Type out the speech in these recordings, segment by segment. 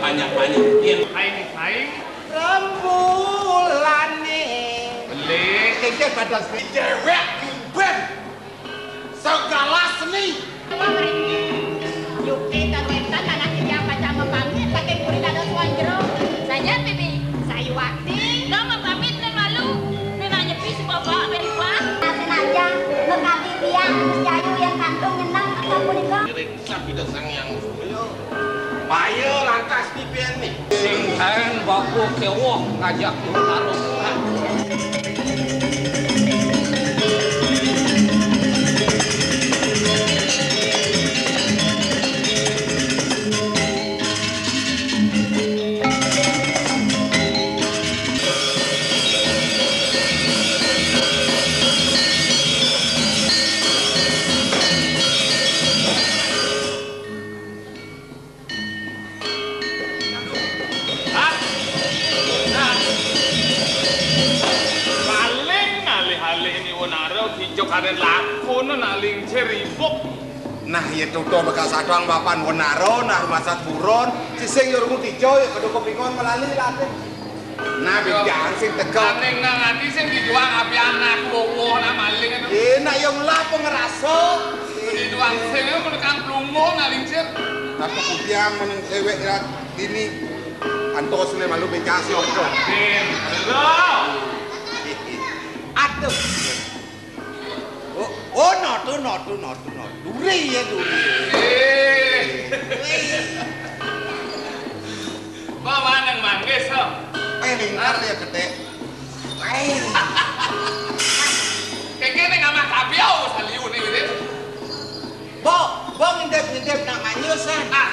banyak-banyak yen saing Rembulane beli kengke pada dewek ben segala seni Yukti terwetan anak dia baca memamit pakai kulit ada suanjero. Saya bibi, saya wakti. Nggak memamit dan malu. Nena nyepi si bapak Amerika. Nasin aja, mengkati dia terus jayu yang kantung nyenang atau kuningo. reksa tidak sang yang payo langkas di nih sing kaen baku kewok ngajak taruh. Karen lakon naling ceribok. nah ya toto bekas adang papan wonaro nah masat buron sising yo rungu dijo ya kedo kepingon melali late nah bijan sing tegak Ning nang ati sing dijuang api anak wowo na maling itu. nak yo nglapo ngeraso Dijuang sing menekan plungo naling cer. tapi kupiang meneng cewek ini antos ne malu becas yo Din, lho. aduh oh no duri ya duri Bawa nang manggis ho. pelingar ya gede Kene ngamah kapiau saliu ning gitu. bo ngindep nak manyus Ah.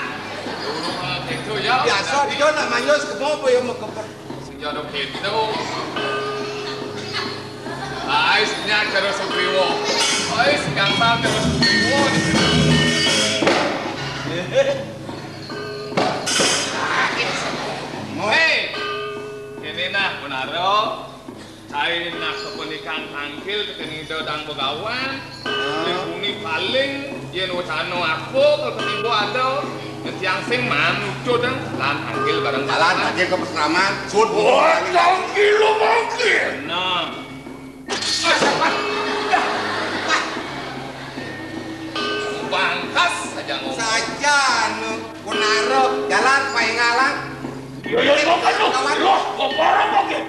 Itu ya. biasa dia nak manyus ke apa ya mau kepet Sing jodoh gitu. Ais nya terus supriwo. Ais gampang terus supriwo. Hei, ini nah benaro. Saya nak kepenikan tangkil tekeni dodang begawan. Ini paling yen wacano aku kalau ketibo ada yang sing manujo dan lan tangkil bareng jalan aja ke pesraman sud tangkil lo mungkin Nah, bangkas saja ngomong. saja nu kunaro jalan paingalan yo kan lo kopara mungkin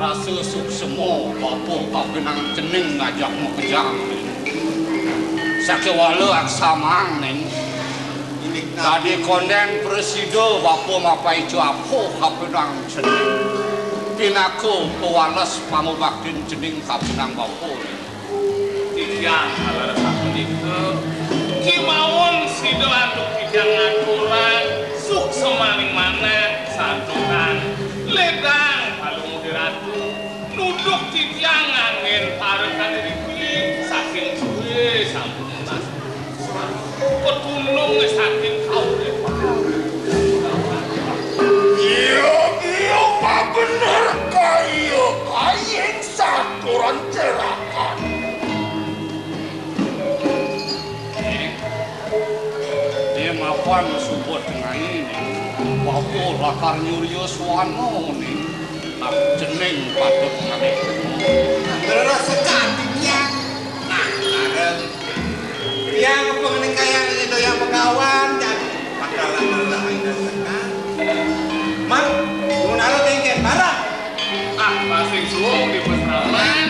Rasa suksemo bapo kabenang cening ngajak mau kejang. Sakewala aksamang neng. Tadi konden presido bapo mapai cuapo kabenang cening. Pinaku pewalas pamubaktin cening kabenang bapo. Tiang ala satu itu kimawon sido antuk tiang aturan suk semaning mana santukan ledang palung diratu nuduk tiang angin parekan diri saking suwe sampun mas petunung saking kau iyo pak bener kayo kayen saturan cerakan Dia mapan support dengan ini. Bapo lakar nyuryo suwano nih. Nak cening patut ngane. beneran sekali tiang nah ada tiang apa ngening kayang itu yang pegawai jadi pakalan Allah ini sekali mang kunaro tinggi barang ah masing suwung di pesraman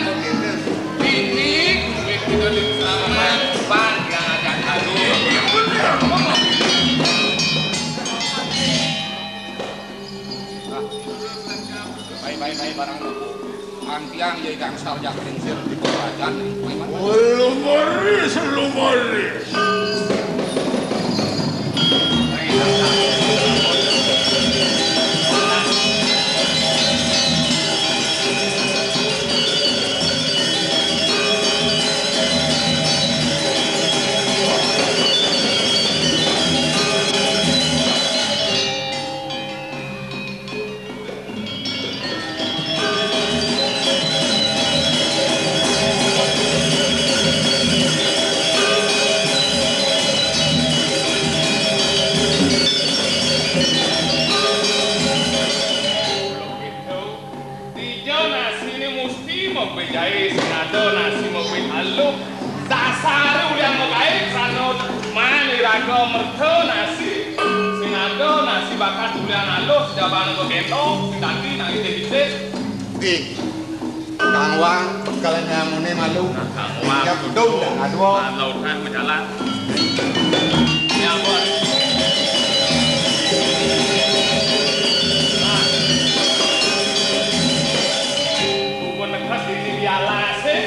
ini kita di pesraman bang yang agak halu barang nopo. Antiang ye kang sarjak lingsir di kerajaan ning kowe man. Lumaris. Kang Wang, bekalan ngamune malu. Kang Wang, ya budung dah aduh. lautan berjalan. Ya bos. Kubun nekat ini bialase.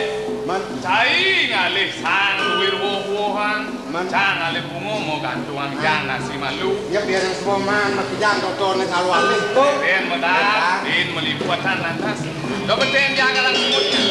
Man, Cai ngalih sang wirwohan. Man. Cang ngalih bungo mo gantuan yang nasi malu. ya biar yang semua man makijang toto nek alwalih tuh. Den medar, den meliputan lantas. Dapat den jagalan semutnya.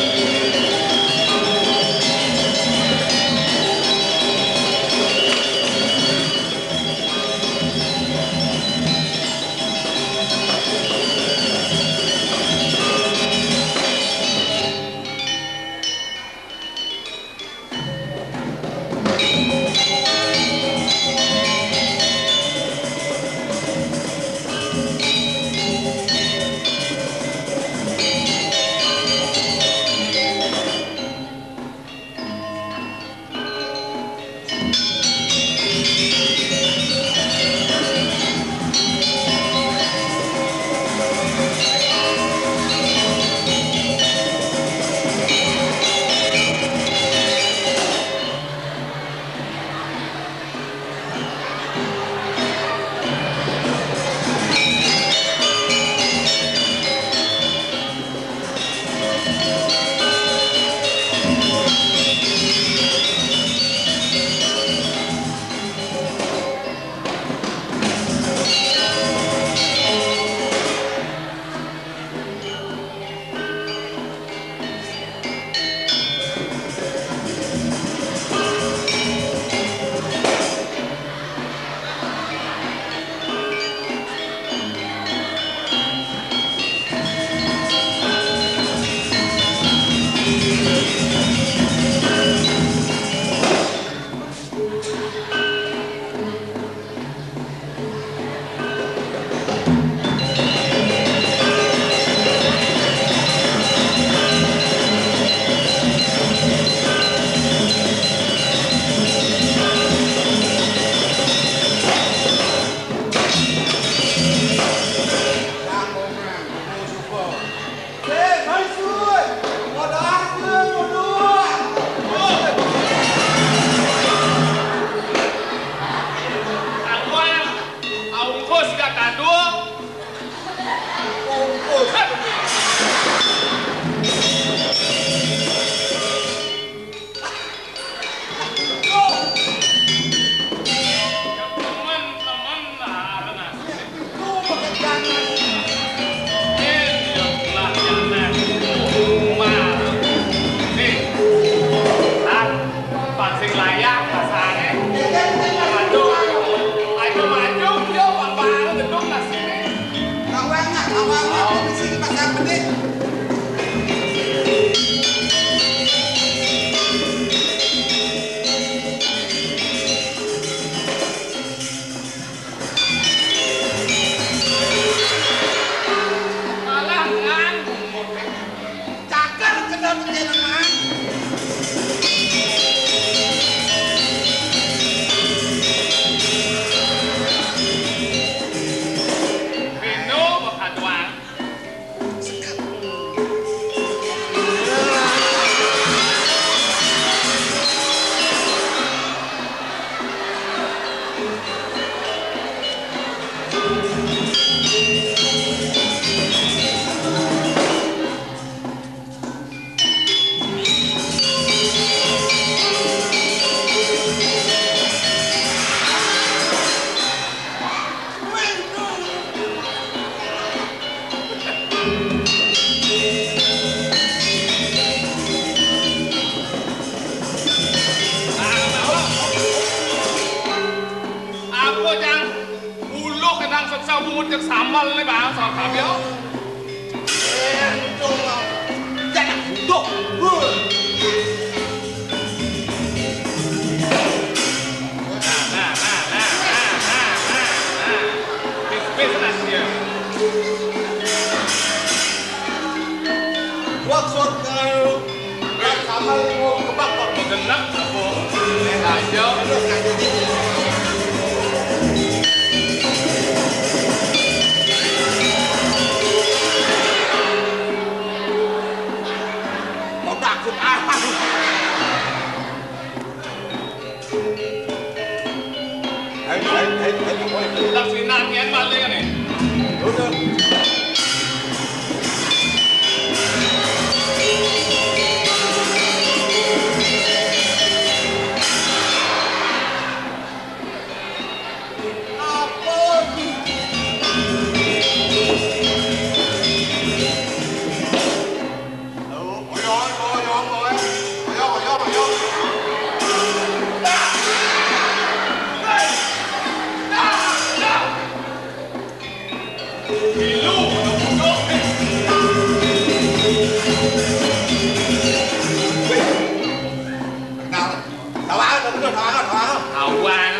sao bungut cek samal nih bang soal kabel. Entong jangan butuh. Bis dia. Maksud kalau sama mau kebak kok Genap apa? Aja. mau takut apa? Ayo. Tak sinar nian balik kan nih. Udah. Awan.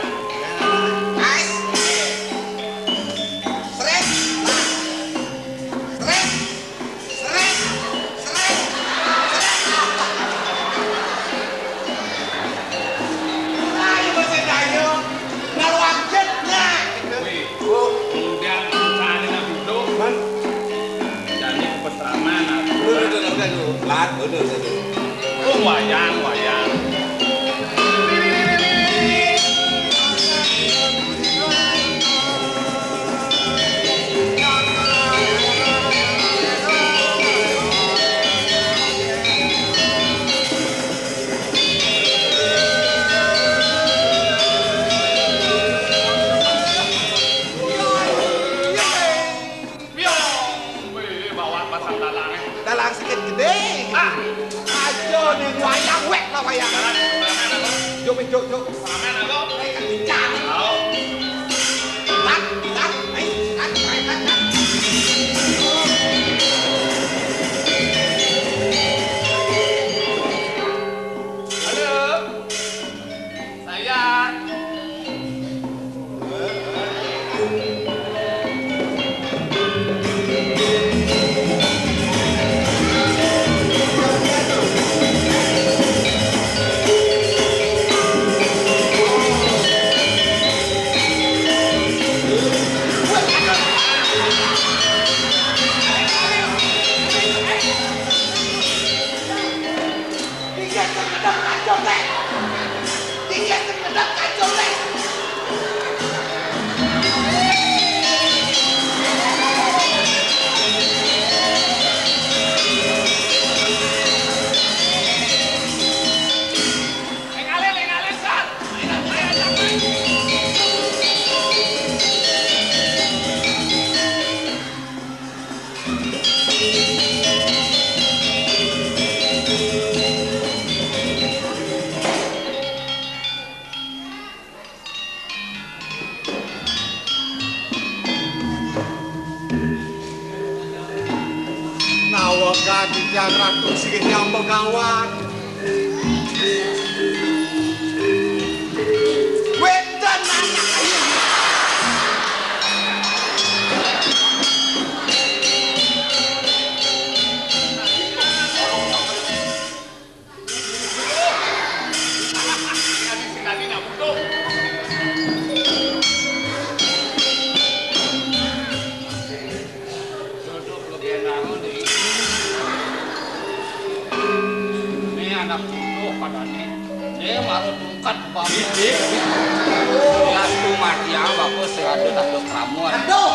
Kemudian cari nak duduk. Jadi kebetulan aku. Wayang. Dalang sikit gede. Ayo nih wayang wek lah wayang. Jom. Pamen aku. Bincang. Tahu. Tak. Halo. Saya. Lengalin kan. Nawakan yang ratu sikit yang begawan. Wedan anak ayu. Tadi nak butuh. Duduk lebih enak nih. Ini anak butuh padanya. Dia baru tungkat bapak. Lihat tuh mati ya bapak seadu tak keramuan. Aduh.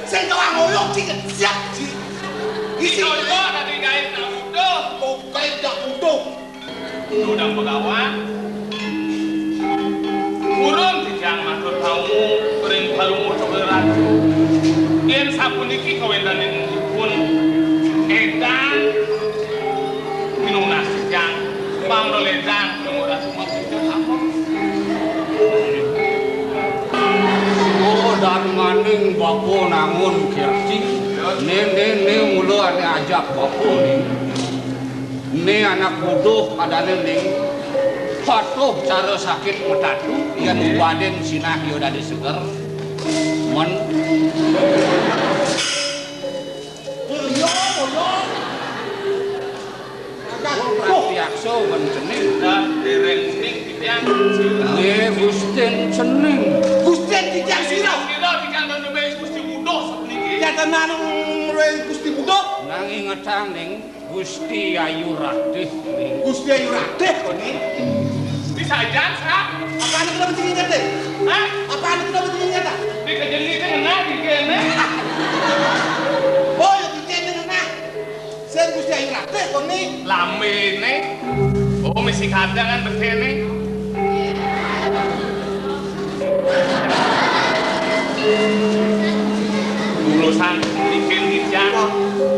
Sen kau ngoyong tiga siap sih. Isi Itu juga tadi kait nak butuh. kokai dak butuh. Udang begawan. Urung dijang matur tamu bering balungu coklat Ratu. Yen sapuniki kawendanipun edan minum nasi jang, pamro ledang kemudian semua pintu apa? Oh dan maning bapo nangun kirti. Ne mulu ane ajak bapo nih. Ne anak bodoh kadane ning patuh cara sakit metatu yang badan sinah yo dadi seger. Mon Praktiakso ben cening. Dah dereng ning titiang Ne Gusten cening. Gusten tijang sirah. Kira tikan dan bebes mesti mudah sapuniki. Nyatanan reng Gusti Budok. Nanging ngetang ning Gusti Ayu Ratih ning. Gusti Ayu Ratih koni. Bisa aja sa? Apaan kita mesti ingat deh? Hah? Apaan kita mesti ingat dah? Di kejeli teh enak di kene. Oh, yang dicendeng nah. Sen Gusti Ayu Ratih koni. Lamene. Oh mesti kadang kan betene. Lulusan bikin hijau.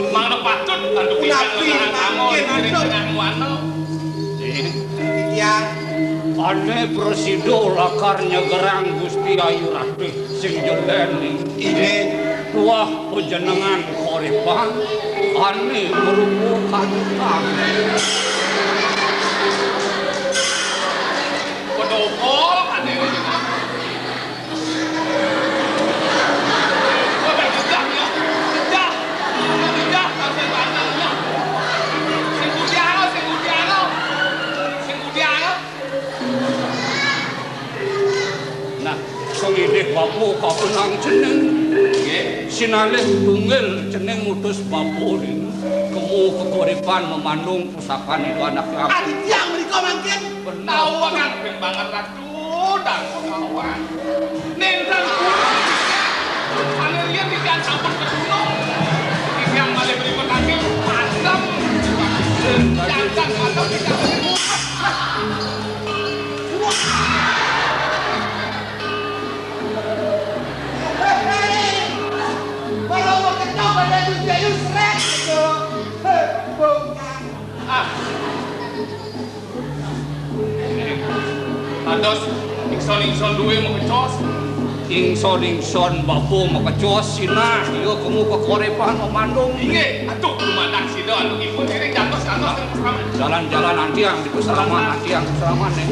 Mang patut untuk bisa ngelarang kamu di tengah muano. Tijang. Ane presido lakar nyegerang Gusti Ayu Ratih sing jeleni. Ini Wah panjenengan korepan ane merupakan kami. Kodokol ada yang juga. Kok jejak ya? Jejak. Jejak sampai batangnya. Sing kudiano. Nah, sengidih bapu kapunang ceneng. Nggih. Sinalih tunggal ceneng mutus bapu ning. Kemu kekorepan memandung pusakan itu anak aku. Tijang mereka mangkin. Tahu kan ben banget ratu dan kawan. Nentang gunung. Ane lihat di kan sampun ke gunung. Yang malah berikut akhir padam. Jangan padam di Kalau mau ketok pada Gusti Ayu srek gitu. Bongkar. Ados ingson duwe mau kecos. Ingson bapu makacos sinah yo kemu kekorepan memandung. Inge, aduh lumadak sido anu ibu diri jatuh yang bersama. Jalan-jalan nanti yang di pesalaman nanti yang pesalaman nih.